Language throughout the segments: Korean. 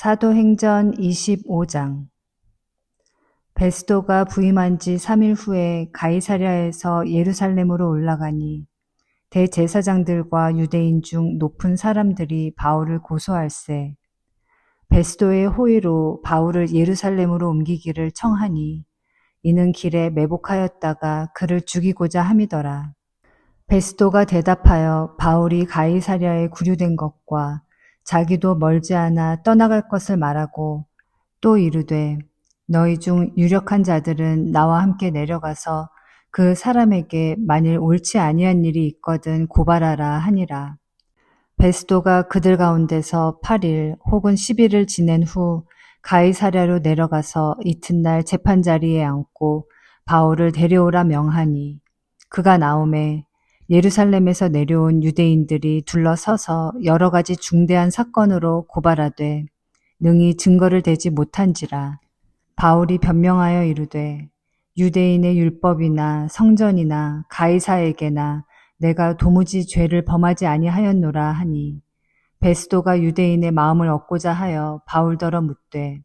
사도행전 25장. 베스도가 부임한 지 3일 후에 가이사랴에서 예루살렘으로 올라가니 대제사장들과 유대인 중 높은 사람들이 바울을 고소할세. 베스도의 호의로 바울을 예루살렘으로 옮기기를 청하니 이는 길에 매복하였다가 그를 죽이고자 함이더라. 베스도가 대답하여 바울이 가이사랴에 구류된 것과 자기도 멀지 않아 떠나갈 것을 말하고 또 이르되 너희 중 유력한 자들은 나와 함께 내려가서 그 사람에게 만일 옳지 아니한 일이 있거든 고발하라 하니라. 베스도가 그들 가운데서 8일 혹은 10일을 지낸 후 가이사랴로 내려가서 이튿날 재판자리에 앉고 바울을 데려오라 명하니 그가 나오매 예루살렘에서 내려온 유대인들이 둘러서서 여러 가지 중대한 사건으로 고발하되 능히 증거를 대지 못한지라. 바울이 변명하여 이르되 유대인의 율법이나 성전이나 가이사에게나 내가 도무지 죄를 범하지 아니하였노라 하니 베스도가 유대인의 마음을 얻고자 하여 바울더러 묻되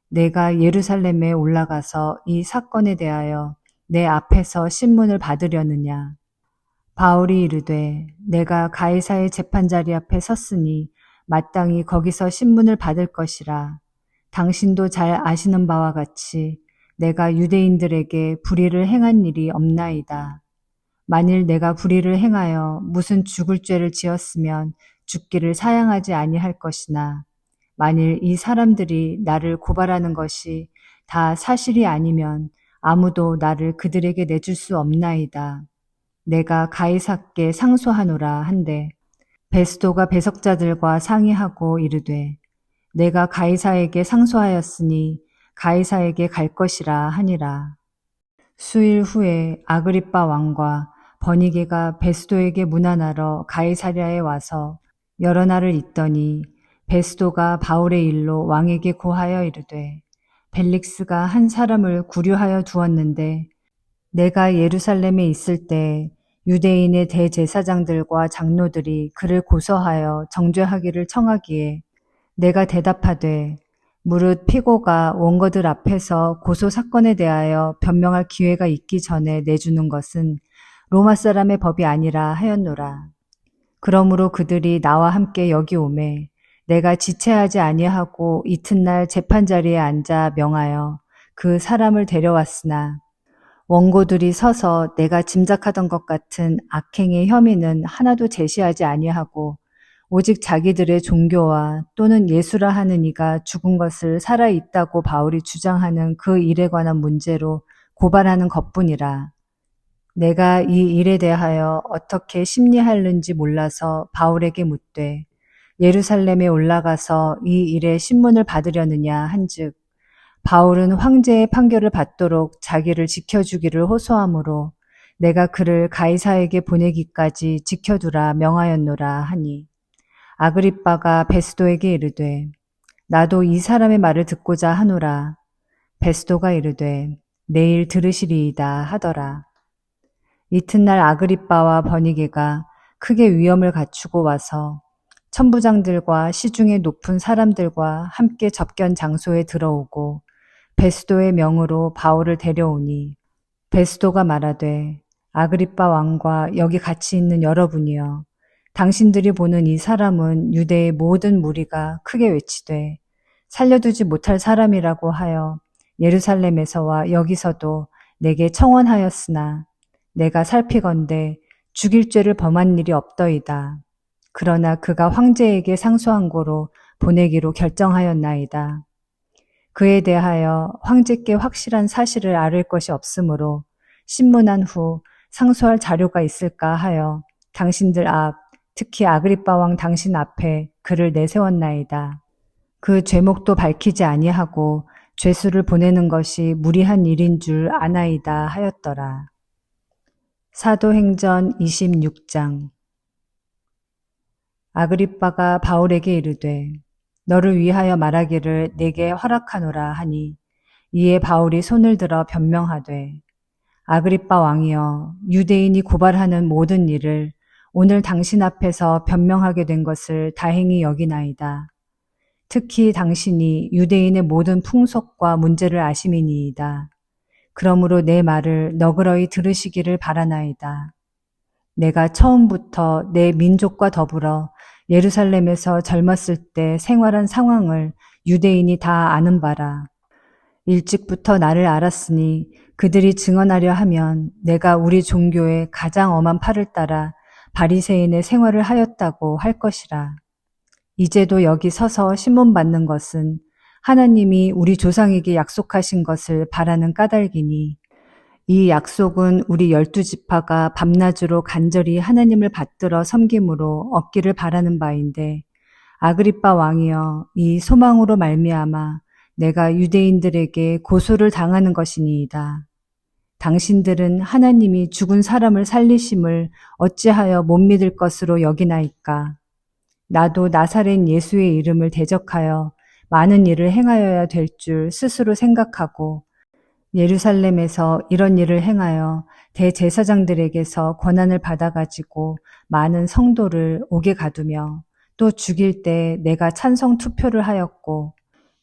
내가 예루살렘에 올라가서 이 사건에 대하여 내 앞에서 신문을 받으려느냐. 바울이 이르되 내가 가이사의 재판자리 앞에 섰으니 마땅히 거기서 신문을 받을 것이라. 당신도 잘 아시는 바와 같이 내가 유대인들에게 불의를 행한 일이 없나이다. 만일 내가 불의를 행하여 무슨 죽을 죄를 지었으면 죽기를 사양하지 아니할 것이나 만일 이 사람들이 나를 고발하는 것이 다 사실이 아니면 아무도 나를 그들에게 내줄 수 없나이다. 내가 가이사께 상소하노라 한데 베스도가 배석자들과 상의하고 이르되 내가 가이사에게 상소하였으니 가이사에게 갈 것이라 하니라. 수일 후에 아그리빠 왕과 버니게가 베스도에게 문안하러 가이사랴에 와서 여러 날을 있더니 베스도가 바울의 일로 왕에게 고하여 이르되 벨릭스가 한 사람을 구류하여 두었는데 내가 예루살렘에 있을 때 유대인의 대제사장들과 장로들이 그를 고소하여 정죄하기를 청하기에 내가 대답하되 무릇 피고가 원고들 앞에서 고소 사건에 대하여 변명할 기회가 있기 전에 내주는 것은 로마 사람의 법이 아니라 하였노라. 그러므로 그들이 나와 함께 여기 오매 내가 지체하지 아니하고 이튿날 재판자리에 앉아 명하여 그 사람을 데려왔으나 원고들이 서서 내가 짐작하던 것 같은 악행의 혐의는 하나도 제시하지 아니하고 오직 자기들의 종교와 또는 예수라 하는 이가 죽은 것을 살아있다고 바울이 주장하는 그 일에 관한 문제로 고발하는 것뿐이라. 내가 이 일에 대하여 어떻게 심리하는지 몰라서 바울에게 묻되 예루살렘에 올라가서 이 일의 신문을 받으려느냐 한즉 바울은 황제의 판결을 받도록 자기를 지켜주기를 호소하므로 내가 그를 가이사에게 보내기까지 지켜두라 명하였노라 하니 아그리빠가 베스도에게 이르되 나도 이 사람의 말을 듣고자 하노라. 베스도가 이르되 내일 들으시리이다 하더라. 이튿날 아그리빠와 버니게가 크게 위엄을 갖추고 와서 천부장들과 시중의 높은 사람들과 함께 접견 장소에 들어오고 베스도의 명으로 바울을 데려오니 베스도가 말하되 아그리빠 왕과 여기 같이 있는 여러분이여 당신들이 보는 이 사람은 유대의 모든 무리가 크게 외치되 살려두지 못할 사람이라고 하여 예루살렘에서와 여기서도 내게 청원하였으나 내가 살피건대 죽일 죄를 범한 일이 없더이다. 그러나 그가 황제에게 상소한 고로 보내기로 결정하였나이다. 그에 대하여 황제께 확실한 사실을 아를 것이 없으므로 신문한 후 상소할 자료가 있을까 하여 당신들 앞, 특히 아그리빠 왕 당신 앞에 그를 내세웠나이다. 그 죄목도 밝히지 아니하고 죄수를 보내는 것이 무리한 일인 줄 아나이다 하였더라. 사도행전 26장. 아그리빠가 바울에게 이르되 너를 위하여 말하기를 내게 허락하노라 하니 이에 바울이 손을 들어 변명하되 아그리빠 왕이여 유대인이 고발하는 모든 일을 오늘 당신 앞에서 변명하게 된 것을 다행히 여기나이다. 특히 당신이 유대인의 모든 풍속과 문제를 아심이니이다. 그러므로 내 말을 너그러이 들으시기를 바라나이다. 내가 처음부터 내 민족과 더불어 예루살렘에서 젊었을 때 생활한 상황을 유대인이 다 아는 바라. 일찍부터 나를 알았으니 그들이 증언하려 하면 내가 우리 종교의 가장 엄한 팔을 따라 바리새인의 생활을 하였다고 할 것이라. 이제도 여기 서서 신문받는 것은 하나님이 우리 조상에게 약속하신 것을 바라는 까닭이니 이 약속은 우리 12지파가 밤낮으로 간절히 하나님을 받들어 섬김으로 얻기를 바라는 바인데 아그리빠 왕이여 이 소망으로 말미암아 내가 유대인들에게 고소를 당하는 것이니이다. 당신들은 하나님이 죽은 사람을 살리심을 어찌하여 못 믿을 것으로 여기나이까. 나도 나사렛 예수의 이름을 대적하여 많은 일을 행하여야 될 줄 스스로 생각하고 예루살렘에서 이런 일을 행하여 대제사장들에게서 권한을 받아가지고 많은 성도를 옥에 가두며 또 죽일 때 내가 찬성 투표를 하였고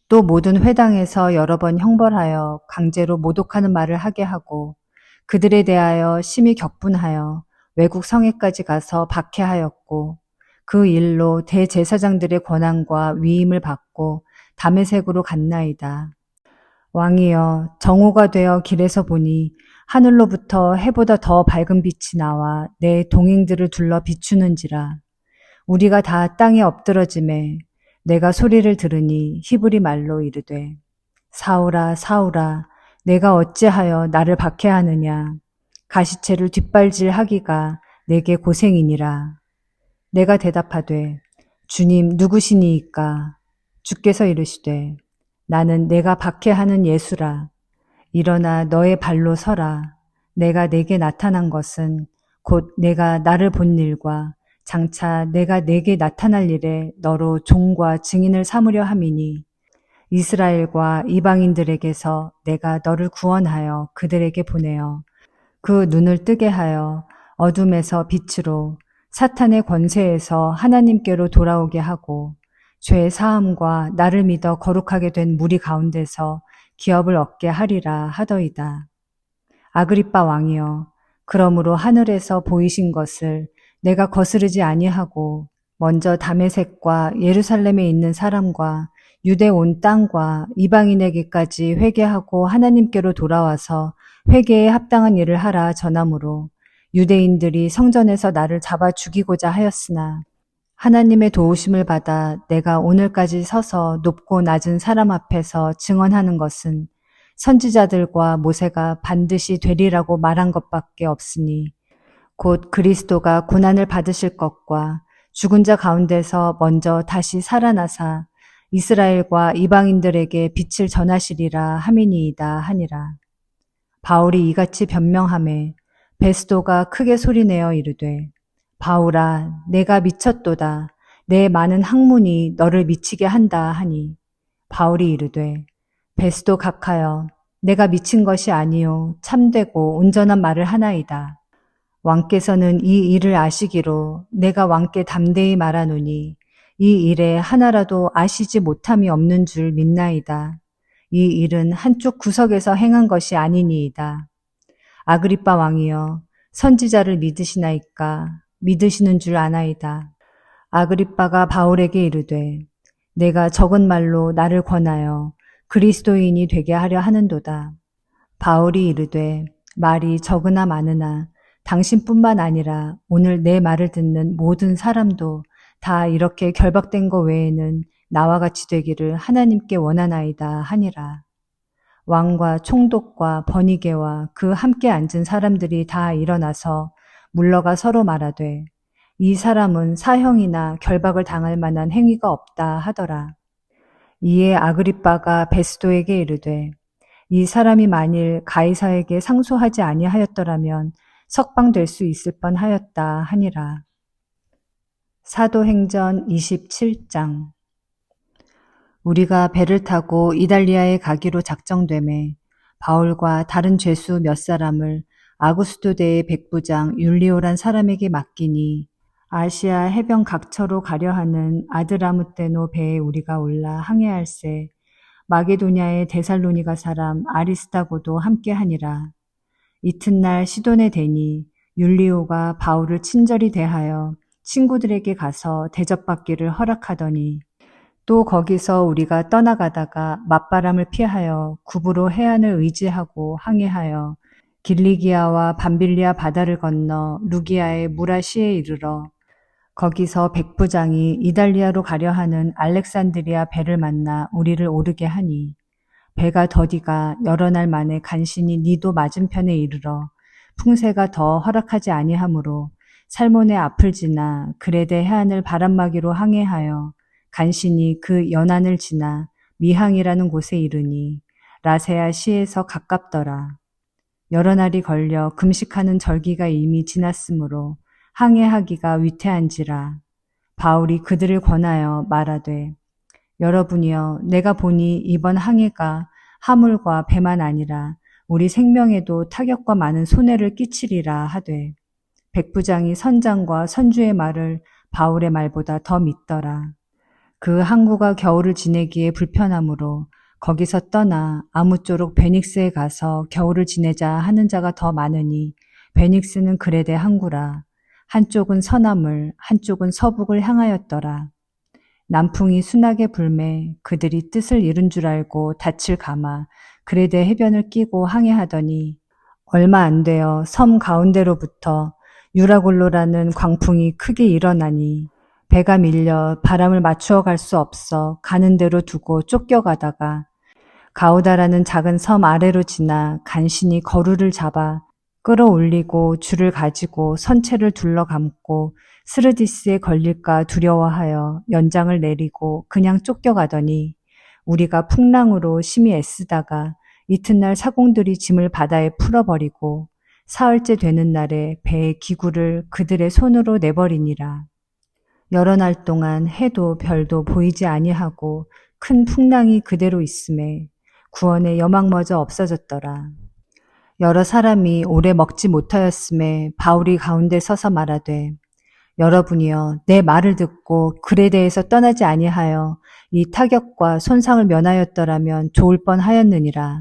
또 모든 회당에서 여러 번 형벌하여 강제로 모독하는 말을 하게 하고 그들에 대하여 심히 격분하여 외국 성에까지 가서 박해하였고 그 일로 대제사장들의 권한과 위임을 받고 다메섹으로 갔나이다. 왕이여 정오가 되어 길에서 보니 하늘로부터 해보다 더 밝은 빛이 나와 내 동행들을 둘러 비추는지라. 우리가 다 땅에 엎드러짐에 내가 소리를 들으니 히브리 말로 이르되 사울아 사울아 내가 어찌하여 나를 박해하느냐. 가시체를 뒷발질하기가 내게 고생이니라. 내가 대답하되 주님 누구시니이까. 주께서 이르시되 나는 내가 박해하는 예수라. 일어나 너의 발로 서라. 내가 내게 나타난 것은 곧 내가 나를 본 일과 장차 내가 내게 나타날 일에 너로 종과 증인을 삼으려 함이니 이스라엘과 이방인들에게서 내가 너를 구원하여 그들에게 보내어 그 눈을 뜨게 하여 어둠에서 빛으로 사탄의 권세에서 하나님께로 돌아오게 하고 죄 사함과 나를 믿어 거룩하게 된 무리 가운데서 기업을 얻게 하리라 하더이다. 아그리빠 왕이여 그러므로 하늘에서 보이신 것을 내가 거스르지 아니하고 먼저 다메섹과 예루살렘에 있는 사람과 유대 온 땅과 이방인에게까지 회개하고 하나님께로 돌아와서 회개에 합당한 일을 하라 전함으로 유대인들이 성전에서 나를 잡아 죽이고자 하였으나 하나님의 도우심을 받아 내가 오늘까지 서서 높고 낮은 사람 앞에서 증언하는 것은 선지자들과 모세가 반드시 되리라고 말한 것밖에 없으니 곧 그리스도가 고난을 받으실 것과 죽은 자 가운데서 먼저 다시 살아나사 이스라엘과 이방인들에게 빛을 전하시리라 함이니이다 하니라. 바울이 이같이 변명하매 베스도가 크게 소리내어 이르되 바울아 내가 미쳤도다. 내 많은 학문이 너를 미치게 한다 하니 바울이 이르되 베스도 각하여 내가 미친 것이 아니요 참되고 온전한 말을 하나이다. 왕께서는 이 일을 아시기로 내가 왕께 담대히 말하노니 이 일에 하나라도 아시지 못함이 없는 줄 믿나이다. 이 일은 한쪽 구석에서 행한 것이 아니니이다. 아그리빠 왕이여 선지자를 믿으시나이까. 믿으시는 줄 아나이다. 아그리빠가 바울에게 이르되 내가 적은 말로 나를 권하여 그리스도인이 되게 하려 하는도다. 바울이 이르되 말이 적으나 많으나 당신뿐만 아니라 오늘 내 말을 듣는 모든 사람도 다 이렇게 결박된 것 외에는 나와 같이 되기를 하나님께 원하나이다 하니라. 왕과 총독과 번이게와 그 함께 앉은 사람들이 다 일어나서 물러가 서로 말하되 이 사람은 사형이나 결박을 당할 만한 행위가 없다 하더라. 이에 아그리빠가 베스도에게 이르되 이 사람이 만일 가이사에게 상소하지 아니하였더라면 석방될 수 있을 뻔하였다 하니라. 사도행전 27장. 우리가 배를 타고 이달리아에 가기로 작정되매 바울과 다른 죄수 몇 사람을 아구스도 대의 백부장 율리오란 사람에게 맡기니 아시아 해변 각처로 가려 하는 아드라무떼노 배에 우리가 올라 항해할세. 마게도냐의 데살로니가 사람 아리스타고도 함께하니라. 이튿날 시돈에 대니 율리오가 바울을 친절히 대하여 친구들에게 가서 대접받기를 허락하더니 또 거기서 우리가 떠나가다가 맞바람을 피하여 구부로 해안을 의지하고 항해하여 길리기아와 밤빌리아 바다를 건너 루기아의 무라시에 이르러 거기서 백부장이 이달리아로 가려 하는 알렉산드리아 배를 만나 우리를 오르게 하니 배가 더디가 여러 날 만에 간신히 니도 맞은편에 이르러 풍세가 더 허락하지 아니하므로 살몬의 앞을 지나 그레데 해안을 바람막이로 항해하여 간신히 그 연안을 지나 미항이라는 곳에 이르니 라세아 시에서 가깝더라. 여러 날이 걸려 금식하는 절기가 이미 지났으므로 항해하기가 위태한지라. 바울이 그들을 권하여 말하되 여러분이여 내가 보니 이번 항해가 화물과 배만 아니라 우리 생명에도 타격과 많은 손해를 끼치리라 하되 백부장이 선장과 선주의 말을 바울의 말보다 더 믿더라. 그 항구가 겨울을 지내기에 불편하므로 거기서 떠나 아무쪼록 베닉스에 가서 겨울을 지내자 하는 자가 더 많으니 베닉스는 그레데 항구라. 한쪽은 서남을 한쪽은 서북을 향하였더라. 남풍이 순하게 불매 그들이 뜻을 이룬 줄 알고 닻을 감아 그레데 해변을 끼고 항해하더니 얼마 안 되어 섬 가운데로부터 유라골로라는 광풍이 크게 일어나니 배가 밀려 바람을 맞추어 갈 수 없어 가는 대로 두고 쫓겨가다가 가우다라는 작은 섬 아래로 지나 간신히 거루를 잡아 끌어올리고 줄을 가지고 선체를 둘러감고 스르디스에 걸릴까 두려워하여 연장을 내리고 그냥 쫓겨가더니 우리가 풍랑으로 심히 애쓰다가 이튿날 사공들이 짐을 바다에 풀어버리고 사흘째 되는 날에 배의 기구를 그들의 손으로 내버리니라. 여러 날 동안 해도 별도 보이지 아니하고 큰 풍랑이 그대로 있음에 구원의 여망마저 없어졌더라. 여러 사람이 오래 먹지 못하였음에 바울이 가운데 서서 말하되 여러분이여 내 말을 듣고 그레데에서 떠나지 아니하여 이 타격과 손상을 면하였더라면 좋을 뻔하였느니라.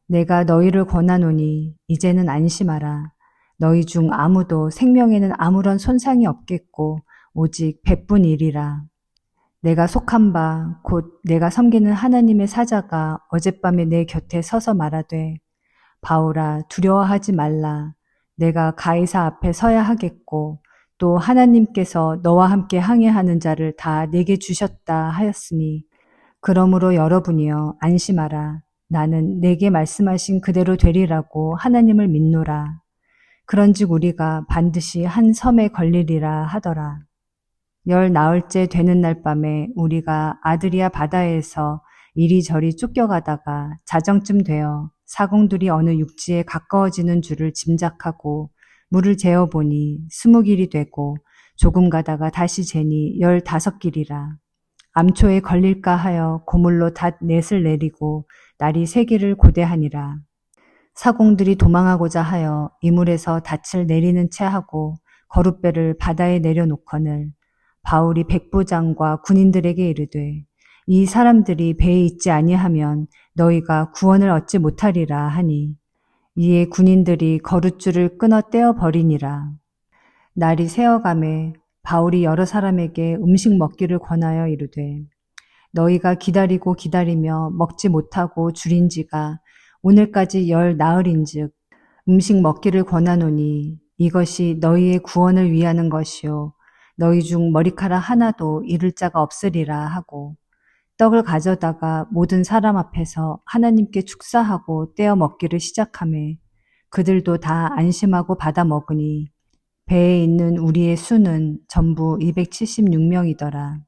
내가 너희를 권하노니 이제는 안심하라. 너희 중 아무도 생명에는 아무런 손상이 없겠고 오직 배뿐이리라. 내가 속한 바 곧 내가 섬기는 하나님의 사자가 어젯밤에 내 곁에 서서 말하되 바울아 두려워하지 말라. 내가 가이사 앞에 서야 하겠고 또 하나님께서 너와 함께 항해하는 자를 다 내게 주셨다 하였으니 그러므로 여러분이여 안심하라. 나는 내게 말씀하신 그대로 되리라고 하나님을 믿노라. 그런즉 우리가 반드시 한 섬에 걸리리라 하더라. 열 나흘째 되는 날 밤에 우리가 아드리아 바다에서 이리저리 쫓겨가다가 자정쯤 되어 사공들이 어느 육지에 가까워지는 줄을 짐작하고 물을 재어보니 20길이 되고 조금 가다가 다시 재니 15길이라. 암초에 걸릴까 하여 고물로 닷 넷을 내리고 날이 3길을 고대하니라. 사공들이 도망하고자 하여 이물에서 닻을 내리는 채 하고 거룻배를 바다에 내려놓거늘 바울이 백부장과 군인들에게 이르되 이 사람들이 배에 있지 아니하면 너희가 구원을 얻지 못하리라 하니 이에 군인들이 거룻줄을 끊어 떼어 버리니라. 날이 새어가매 바울이 여러 사람에게 음식 먹기를 권하여 이르되 너희가 기다리고 기다리며 먹지 못하고 줄인 지가 오늘까지 열 나흘인즉 음식 먹기를 권하노니 이것이 너희의 구원을 위하는 것이요 너희 중 머리카락 하나도 잃을 자가 없으리라 하고 떡을 가져다가 모든 사람 앞에서 하나님께 축사하고 떼어 먹기를 시작하매 그들도 다 안심하고 받아 먹으니 배에 있는 우리의 수는 전부 276명이더라.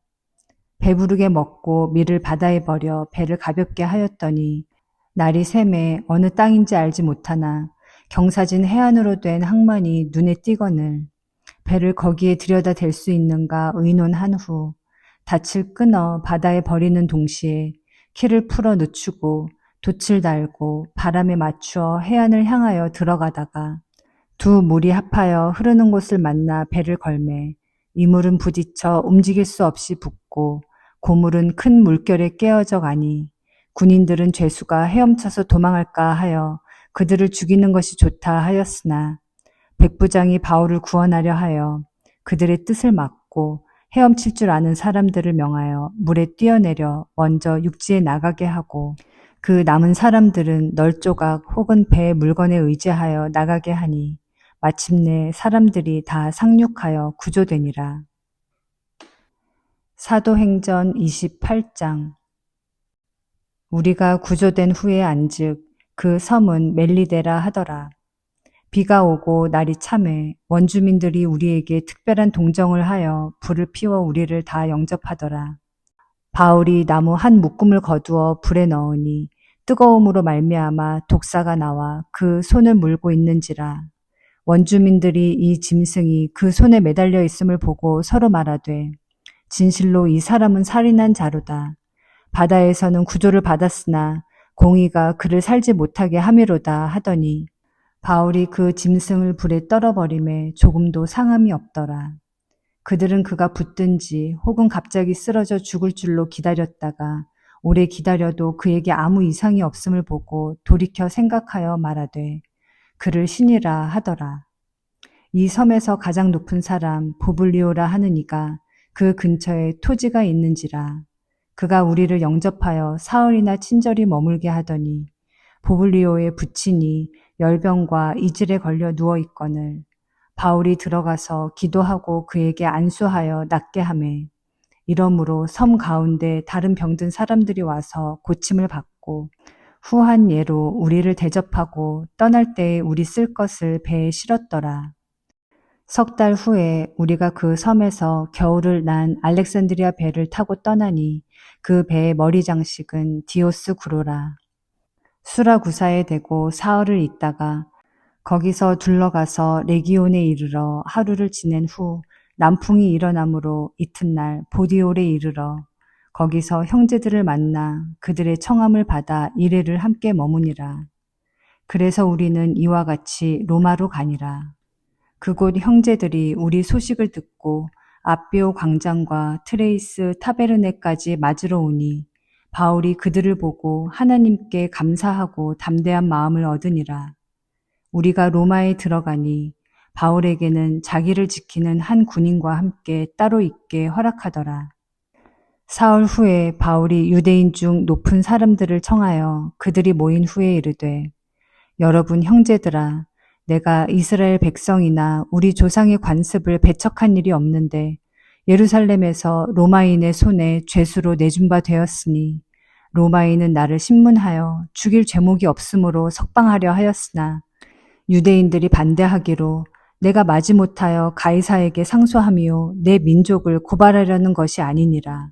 배부르게 먹고 밀을 바다에 버려 배를 가볍게 하였더니 날이 새매 어느 땅인지 알지 못하나 경사진 해안으로 된 항만이 눈에 띄거늘 배를 거기에 들여다 댈 수 있는가 의논한 후 닻을 끊어 바다에 버리는 동시에 키를 풀어 늦추고 돛을 달고 바람에 맞추어 해안을 향하여 들어가다가 두 물이 합하여 흐르는 곳을 만나 배를 걸매 이물은 부딪혀 움직일 수 없이 붓고 고물은 큰 물결에 깨어져 가니 군인들은 죄수가 헤엄쳐서 도망할까 하여 그들을 죽이는 것이 좋다 하였으나 백부장이 바울을 구원하려 하여 그들의 뜻을 막고 헤엄칠 줄 아는 사람들을 명하여 물에 뛰어내려 먼저 육지에 나가게 하고 그 남은 사람들은 널조각 혹은 배의 물건에 의지하여 나가게 하니 마침내 사람들이 다 상륙하여 구조되니라. 사도행전 28장. 우리가 구조된 후에 안즉 그 섬은 멜리데라 하더라. 비가 오고 날이 참해 원주민들이 우리에게 특별한 동정을 하여 불을 피워 우리를 다 영접하더라. 바울이 나무 한 묶음을 거두어 불에 넣으니 뜨거움으로 말미암아 독사가 나와 그 손을 물고 있는지라. 원주민들이 이 짐승이 그 손에 매달려 있음을 보고 서로 말하되 진실로 이 사람은 살인한 자로다. 바다에서는 구조를 받았으나 공의가 그를 살지 못하게 함이로다 하더니 바울이 그 짐승을 불에 떨어버림에 조금도 상함이 없더라. 그들은 그가 붙든지 혹은 갑자기 쓰러져 죽을 줄로 기다렸다가 오래 기다려도 그에게 아무 이상이 없음을 보고 돌이켜 생각하여 말하되 그를 신이라 하더라. 이 섬에서 가장 높은 사람 보블리오라 하는 이가 그 근처에 토지가 있는지라. 그가 우리를 영접하여 사흘이나 친절히 머물게 하더니 보블리오의 부친이 열병과 이질에 걸려 누워 있거늘 바울이 들어가서 기도하고 그에게 안수하여 낫게 하매 이러므로 섬 가운데 다른 병든 사람들이 와서 고침을 받고 후한 예로 우리를 대접하고 떠날 때에 우리 쓸 것을 배에 실었더라. 석 달 후에 우리가 그 섬에서 겨울을 난 알렉산드리아 배를 타고 떠나니 그 배의 머리 장식은 디오스 구로라. 수라구사에 대고 사흘을 있다가 거기서 둘러가서 레기온에 이르러 하루를 지낸 후 남풍이 일어나므로 이튿날 보디올에 이르러 거기서 형제들을 만나 그들의 청함을 받아 이레를 함께 머무니라. 그래서 우리는 이와 같이 로마로 가니라. 그곳 형제들이 우리 소식을 듣고 아비오 광장과 트레이스 타베르네까지 맞으러 오니 바울이 그들을 보고 하나님께 감사하고 담대한 마음을 얻으니라. 우리가 로마에 들어가니 바울에게는 자기를 지키는 한 군인과 함께 따로 있게 허락하더라. 사흘 후에 바울이 유대인 중 높은 사람들을 청하여 그들이 모인 후에 이르되 여러분 형제들아 내가 이스라엘 백성이나 우리 조상의 관습을 배척한 일이 없는데 예루살렘에서 로마인의 손에 죄수로 내준 바 되었으니 로마인은 나를 신문하여 죽일 죄목이 없으므로 석방하려 하였으나 유대인들이 반대하기로 내가 마지못하여 가이사에게 상소하며 내 민족을 고발하려는 것이 아니니라.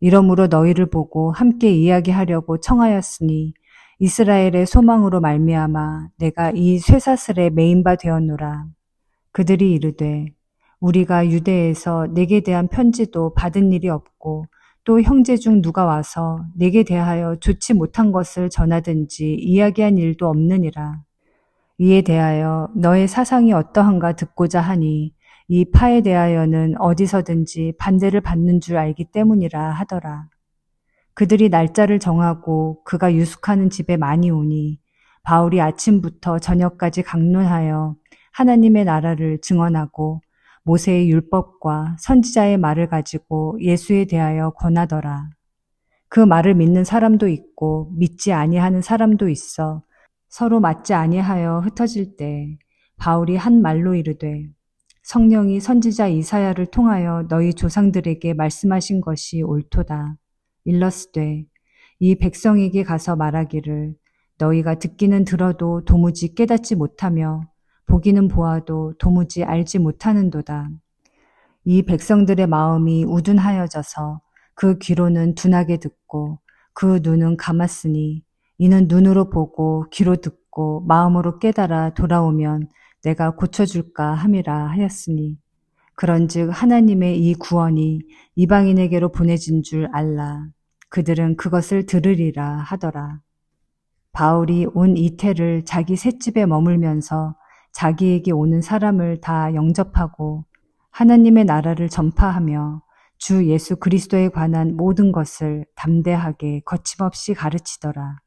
이러므로 너희를 보고 함께 이야기하려고 청하였으니 이스라엘의 소망으로 말미암아 내가 이 쇠사슬에 매인 바 되었노라. 그들이 이르되 우리가 유대에서 내게 대한 편지도 받은 일이 없고 또 형제 중 누가 와서 내게 대하여 좋지 못한 것을 전하든지 이야기한 일도 없느니라. 이에 대하여 너의 사상이 어떠한가 듣고자 하니 이 파에 대하여는 어디서든지 반대를 받는 줄 알기 때문이라 하더라. 그들이 날짜를 정하고 그가 유숙하는 집에 많이 오니 바울이 아침부터 저녁까지 강론하여 하나님의 나라를 증언하고 모세의 율법과 선지자의 말을 가지고 예수에 대하여 권하더라. 그 말을 믿는 사람도 있고 믿지 아니하는 사람도 있어 서로 맞지 아니하여 흩어질 때 바울이 한 말로 이르되 성령이 선지자 이사야를 통하여 너희 조상들에게 말씀하신 것이 옳도다. 일러스되 이 백성에게 가서 말하기를 너희가 듣기는 들어도 도무지 깨닫지 못하며 보기는 보아도 도무지 알지 못하는도다. 이 백성들의 마음이 우둔하여져서 그 귀로는 둔하게 듣고 그 눈은 감았으니 이는 눈으로 보고 귀로 듣고 마음으로 깨달아 돌아오면 내가 고쳐줄까 함이라 하였으니 그런즉 하나님의 이 구원이 이방인에게로 보내진 줄 알라. 그들은 그것을 들으리라 하더라. 바울이 온 이태를 자기 셋집에 머물면서 자기에게 오는 사람을 다 영접하고 하나님의 나라를 전파하며 주 예수 그리스도에 관한 모든 것을 담대하게 거침없이 가르치더라.